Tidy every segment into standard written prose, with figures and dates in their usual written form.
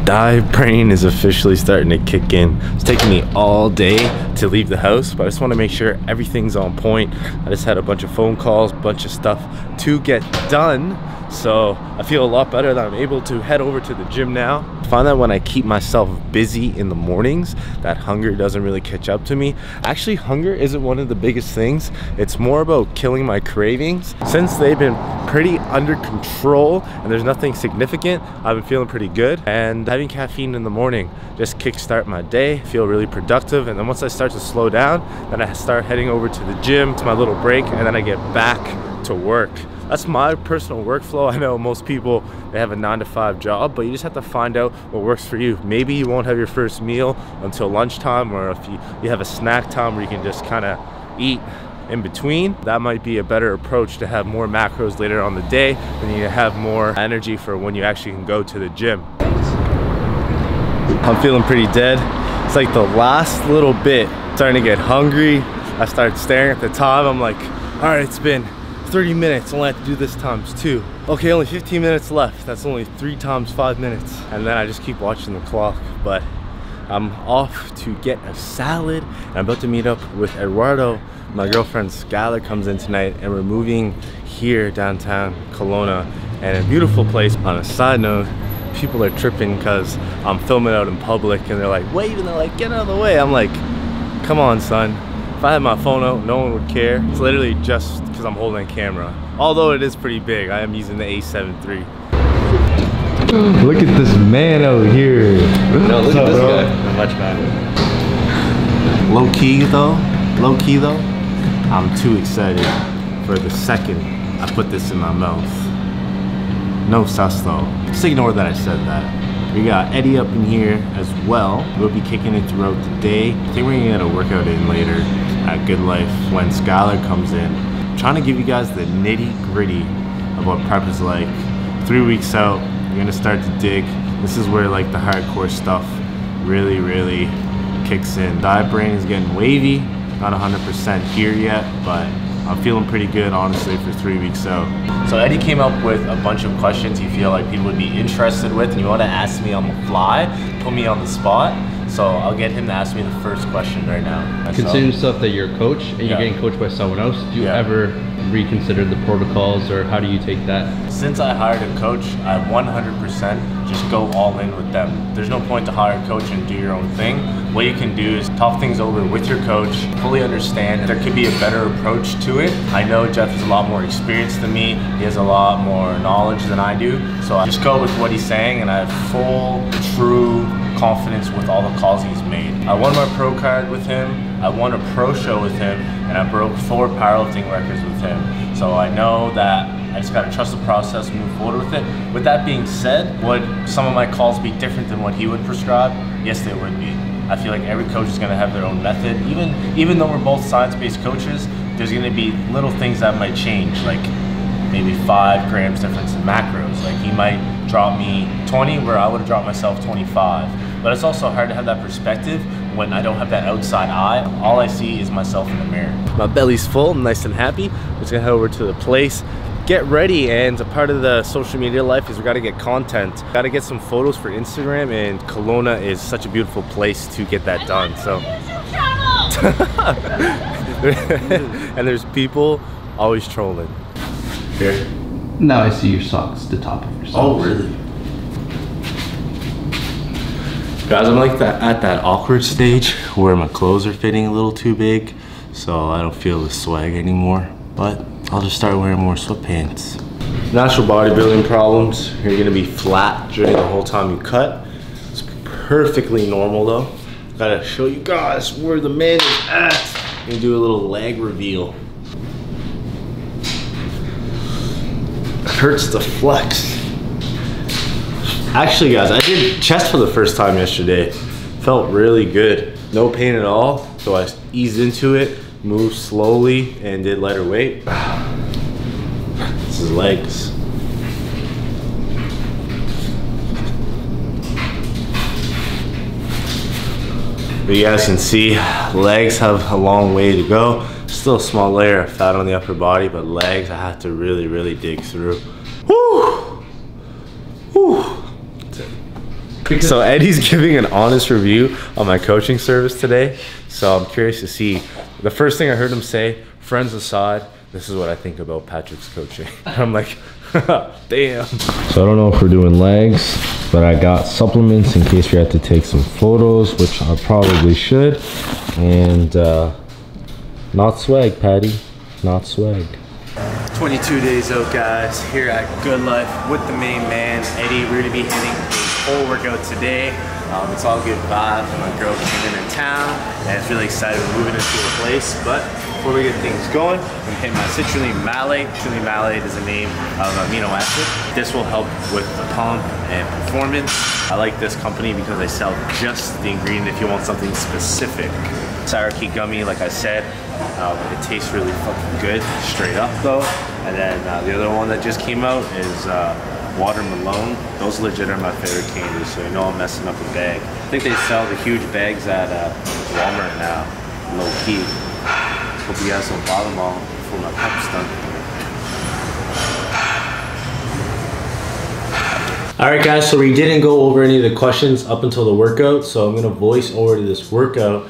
Dive brain is officially starting to kick in. It's taking me all day to leave the house, but I just want to make sure everything's on point. I just had a bunch of phone calls, bunch of stuff to get done, so I feel a lot better that I'm able to head over to the gym now. I find that when I keep myself busy in the mornings, that hunger doesn't really catch up to me. Actually, hunger isn't one of the biggest things. It's more about killing my cravings. Since they've been pretty under control and there's nothing significant, I've been feeling pretty good. And having caffeine in the morning just kickstart my day, feel really productive. And then once I start to slow down, then I start heading over to the gym. It's my little break, and then I get back to work. That's my personal workflow. I know most people, they have a 9-to-5 job, but you just have to find out what works for you. Maybe you won't have your first meal until lunchtime, or if you have a snack time where you can just kind of eat in between. That might be a better approach to have more macros later on the day, and you have more energy for when you actually can go to the gym. I'm feeling pretty dead. It's like the last little bit, starting to get hungry. I started staring at the time. I'm like, all right, it's been 30 minutes, only have to do this times 2. Okay, only 15 minutes left. That's only 3 times 5 minutes. And then I just keep watching the clock, but I'm off to get a salad. And I'm about to meet up with Eduardo. My girlfriend Skylar comes in tonight, and we're moving here downtown Kelowna, and a beautiful place. On a side note, people are tripping because I'm filming out in public, and they're like waving, they're like, get out of the way. I'm like, come on, son. If I had my phone out, no one would care. It's literally just because I'm holding a camera. Although it is pretty big, I am using the A7 III. Look at this man over here. No, look at this guy. Much better. Low key though, I'm too excited for the second I put this in my mouth. No sus though. Just ignore that I said that. We got Eddie up in here as well. We'll be kicking it throughout the day. I think we're gonna get a workout in later at Good Life when Skylar comes in. I'm trying to give you guys the nitty-gritty of what prep is like. 3 weeks out, you're gonna start to dig. This is where like the hardcore stuff really kicks in. Diet brain is getting wavy. Not 100% here yet, but I'm feeling pretty good, honestly, for 3 weeks out. So Eddie came up with a bunch of questions you feel like people would be interested with, and you want to ask me on the fly, put me on the spot. So I'll get him to ask me the first question right now. Considering yourself that you're a coach and you're getting coached by someone else, do you ever reconsider the protocols, or how do you take that? Since I hired a coach, I 100% just go all in with them. There's no point to hire a coach and do your own thing. What you can do is talk things over with your coach, fully understand there could be a better approach to it. I know Jeff is a lot more experienced than me. He has a lot more knowledge than I do. So I just go with what he's saying, and I have full, true confidence with all the calls he's made. I won my pro card with him, I won a pro show with him, and I broke 4 powerlifting records with him. So I know that I just gotta trust the process and move forward with it. With that being said, would some of my calls be different than what he would prescribe? Yes, they would be. I feel like every coach is gonna have their own method. Even though we're both science-based coaches, there's gonna be little things that might change, like maybe 5 grams difference in macros. Like he might drop me 20 where I would have dropped myself 25. But it's also hard to have that perspective when I don't have that outside eye. All I see is myself in the mirror. My belly's full, I'm nice and happy. I'm just gonna head over to the place, get ready, and a part of the social media life is we gotta get content. Gotta get some photos for Instagram, and Kelowna is such a beautiful place to get that done, so. And there's people always trolling. Here. Now I see your socks, the top of your socks. Oh, really? Guys, I'm like at that awkward stage where my clothes are fitting a little too big, so I don't feel the swag anymore. But I'll just start wearing more sweatpants. Natural bodybuilding problems. You're gonna be flat during the whole time you cut. It's perfectly normal though. Gotta show you guys where the man is at. I'm gonna do a little leg reveal. It hurts to flex. Actually guys, I did chest for the first time yesterday. Felt really good. No pain at all. So I eased into it, moved slowly, and did lighter weight. This is legs. But you guys can see, legs have a long way to go. Still a small layer of fat on the upper body, but legs I have to really dig through. Woo! Woo! That's it. So Eddie's giving an honest review on my coaching service today. So I'm curious to see. The first thing I heard him say, friends aside, this is what I think about Patrick's coaching. I'm like, damn. So I don't know if we're doing legs, but I got supplements in case we have to take some photos, which I probably should. And not swag, Patty, not swag. 22 days out, guys, here at Good Life with the main man, Eddie. We're gonna be hitting a full workout today. It's all good vibes. My girl came in town, and it's really excited. We're moving into a place, but before we get things going, I'm gonna hit my citrulline malate. Citrulline malate is a name of amino acid. This will help with the pump and performance. I like this company because they sell just the ingredient if you want something specific. Sour key gummy, like I said, it tastes really fucking good, straight up though. And then the other one that just came out is watermelon. Those legit are my favorite candies, so you know I'm messing up a bag. I think they sell the huge bags at Walmart now, low key. Hope you guys don't bother them all before my pep's done. Alright guys, so we didn't go over any of the questions up until the workout, so I'm going to voice over to this workout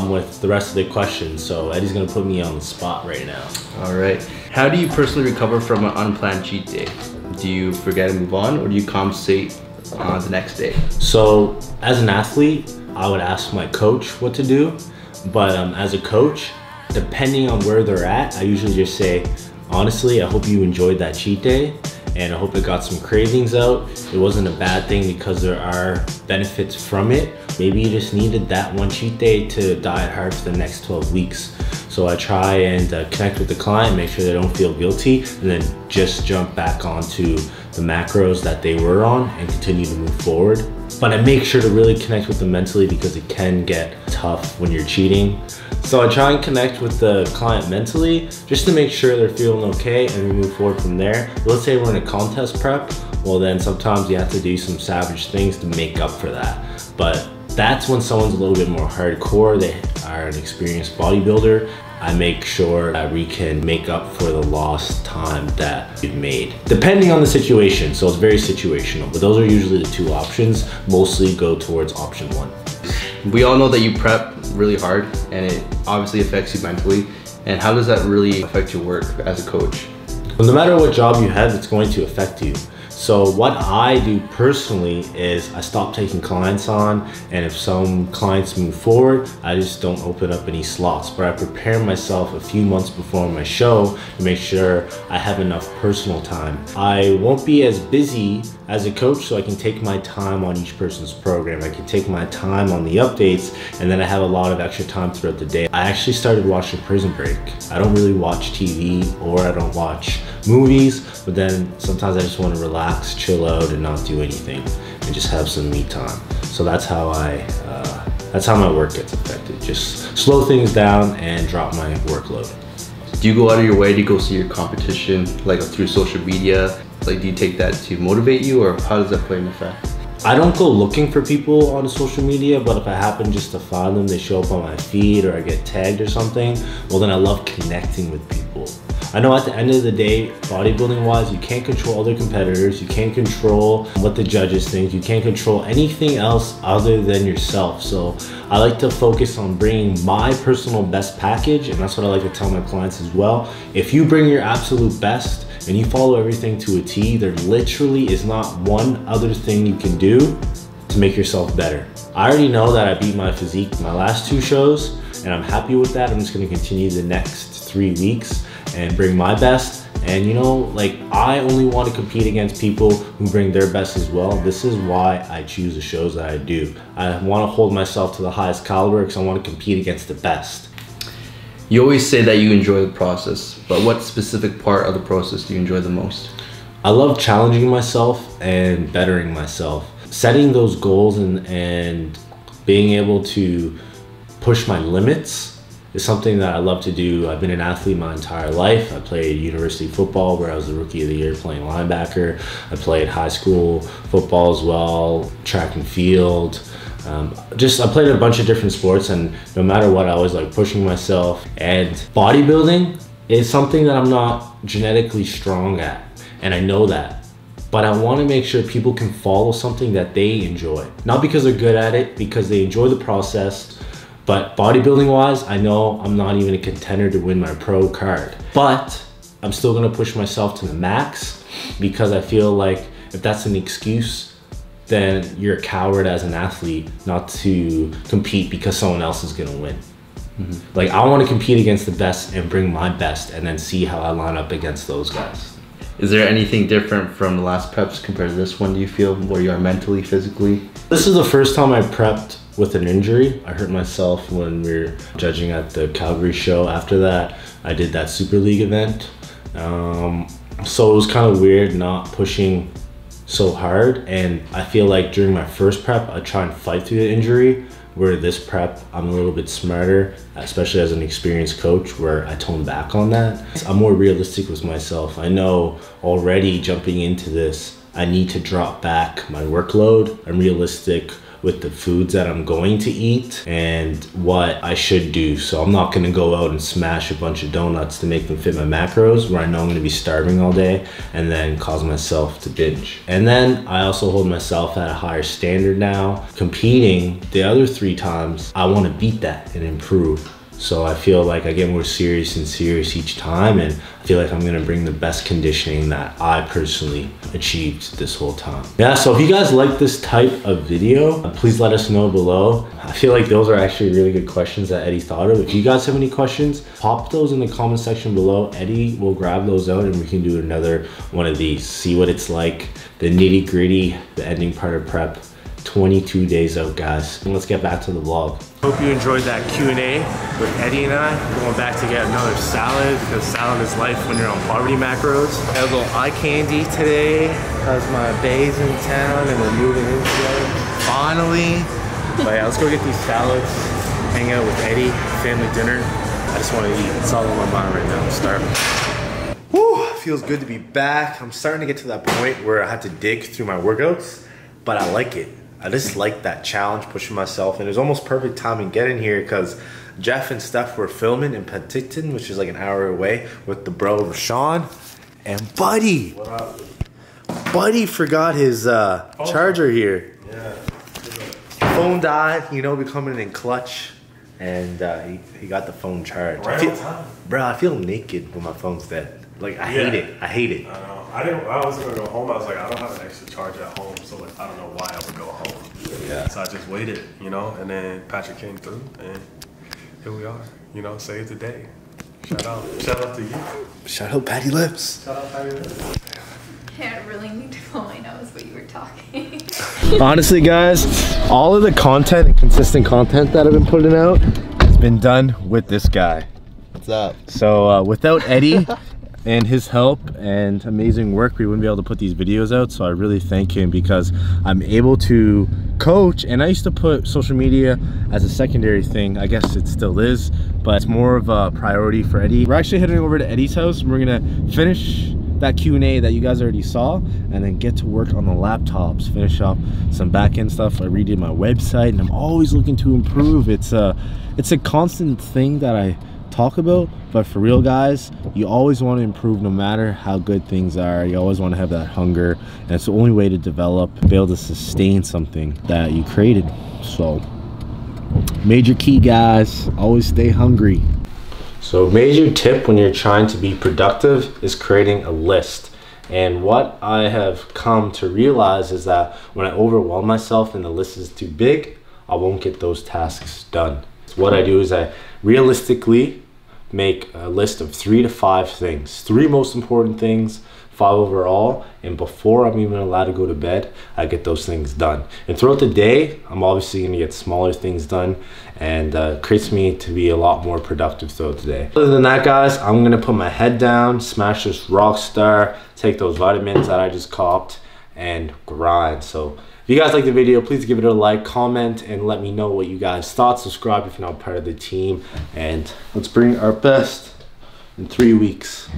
with the rest of the questions. So Eddie's going to put me on the spot right now. Alright, how do you personally recover from an unplanned cheat day? Do you forget and move on, or do you compensate the next day? So as an athlete, I would ask my coach what to do, but as a coach, depending on where they're at, I usually just say, honestly, I hope you enjoyed that cheat day, and I hope it got some cravings out. It wasn't a bad thing because there are benefits from it. Maybe you just needed that one cheat day to diet hard for the next 12 weeks. So I try and connect with the client, make sure they don't feel guilty, and then just jump back onto the macros that they were on and continue to move forward. But I make sure to really connect with them mentally because it can get tough when you're cheating. So I try and connect with the client mentally just to make sure they're feeling okay, and we move forward from there. Let's say we're in a contest prep, well then sometimes you have to do some savage things to make up for that. But that's when someone's a little bit more hardcore, they are an experienced bodybuilder. I make sure that we can make up for the lost time that we've made, depending on the situation. So it's very situational, but those are usually the two options. Mostly go towards option one. We all know that you prep really hard, and it obviously affects you mentally. And how does that really affect your work as a coach? Well, no matter what job you have, it's going to affect you. So what I do personally is I stop taking clients on, and if some clients move forward, I just don't open up any slots. But I prepare myself a few months before my show to make sure I have enough personal time. I won't be as busy as a coach, so I can take my time on each person's program. I can take my time on the updates, and then I have a lot of extra time throughout the day. I actually started watching Prison Break. I don't really watch TV, or I don't watch movies, but then sometimes I just want to relax, chill out, and not do anything, and just have some me time. So that's how my work gets affected. Just slow things down and drop my workload. Do you go out of your way to go see your competition, like through social media? Like, do you take that to motivate you, or how does that play in effect? I don't go looking for people on social media, but if I happen just to find them, they show up on my feed or I get tagged or something, well then I love connecting with people. I know at the end of the day, bodybuilding wise, you can't control other competitors, you can't control what the judges think, you can't control anything else other than yourself. So I like to focus on bringing my personal best package, and that's what I like to tell my clients as well. If you bring your absolute best and you follow everything to a T, there literally is not one other thing you can do to make yourself better. I already know that I beat my physique my last two shows, and I'm happy with that. I'm just gonna continue the next 3 weeks and bring my best. And you know, like, I only want to compete against people who bring their best as well. This is why I choose the shows that I do. I want to hold myself to the highest caliber because I want to compete against the best. You always say that you enjoy the process, but what specific part of the process do you enjoy the most? I love challenging myself and bettering myself. Setting those goals and being able to push my limits is something that I love to do. I've been an athlete my entire life. I played university football where I was the rookie of the year playing linebacker. I played high school football as well, track and field. I played a bunch of different sports, and no matter what, I always like pushing myself. And bodybuilding is something that I'm not genetically strong at, and I know that. but I want to make sure people can follow something that they enjoy. Not because they're good at it, because they enjoy the process. But bodybuilding wise, I know I'm not even a contender to win my pro card, but I'm still gonna push myself to the max, because I feel like if that's an excuse, then you're a coward as an athlete not to compete because someone else is gonna win. Like, I wanna compete against the best and bring my best and then see how I line up against those guys. Is there anything different from the last preps compared to this one, do you feel, where you are mentally, physically? This is the first time I prepped with an injury. I hurt myself when we were judging at the Calgary show. After that, I did that Super League event. So it was kind of weird not pushing so hard. And I feel like during my first prep, I try and fight through the injury, where this prep, I'm a little bit smarter, especially as an experienced coach, where I tone back on that. I'm more realistic with myself. I know already jumping into this, I need to drop back my workload. I'm realistic with the foods that I'm going to eat and what I should do. So I'm not gonna go out and smash a bunch of donuts to make them fit my macros, where I know I'm gonna be starving all day and then cause myself to binge. And then I also hold myself at a higher standard now. Competing the other 3 times, I wanna beat that and improve. So I feel like I get more serious and serious each time, and I feel like I'm gonna bring the best conditioning that I personally achieved this whole time. Yeah, so if you guys like this type of video, please let us know below. I feel like those are actually really good questions that Eddie thought of. If you guys have any questions, pop those in the comment section below. Eddie will grab those out and we can do another one of these. See what it's like, the nitty gritty, the ending part of prep. 22 days out, guys. And let's get back to the vlog. Hope you enjoyed that Q&A with Eddie and I. We're going back to get another salad, because salad is life when you're on poverty macros. Got a little eye candy today because my bae's in town and we're moving in together. Finally. But yeah, let's go get these salads, hang out with Eddie, family dinner. I just want to eat. It's all on my mind right now. I'm starving. Whew, feels good to be back. I'm starting to get to that point where I have to dig through my workouts, but I like it. I just like that challenge, pushing myself, and it was almost perfect timing getting here because Jeff and Steph were filming in Penticton, which is like an hour away, with the bro Rashawn and Buddy. What up? Buddy forgot his charger here. Yeah. Phone died, you know, becoming in clutch, and he got the phone charged. Right on time. Bro, I feel naked when my phone's dead. Like, I hate it. I hate it. I know. I was gonna go home. I was like, I don't have an extra charger at home, so like, I don't know why I would go home. Yeah. So I just waited, you know, and then Patrick came through, and here we are. You know, saved the day. Shout out to you. Shout out Patty Lips. Shout out Patty Lips. I really need to blow my nose, but you were talking. Honestly, guys, all of the content and consistent content that I've been putting out has been done with this guy. What's up? So without Eddie and his help and amazing work, we wouldn't be able to put these videos out. So I really thank him, because I'm able to coach, and I used to put social media as a secondary thing. I guess it still is, but it's more of a priority for Eddie. We're actually heading over to Eddie's house, and we're gonna finish that Q&A that you guys already saw, and then get to work on the laptops, finish up some back-end stuff. I redid my website, and I'm always looking to improve. It's a constant thing that I talk about, but for real, guys, you always want to improve no matter how good things are. You always want to have that hunger, and it's the only way to develop, be able to sustain something that you created. So major key, guys, always stay hungry. So major tip when you're trying to be productive is creating a list. And what I have come to realize is that when I overwhelm myself and the list is too big, I won't get those tasks done. So what I do is I realistically make a list of 3 to 5 things, 3 most important things, 5 overall, and before I'm even allowed to go to bed, I get those things done. And throughout the day, I'm obviously gonna get smaller things done, and creates me to be a lot more productive throughout the day. Other than that, guys, I'm gonna put my head down, smash this Rockstar, take those vitamins that I just copped, and grind. So if you guys like the video, please give it a like, comment, and let me know what you guys thought. Subscribe if you're not part of the team, and let's bring our best in 3 weeks.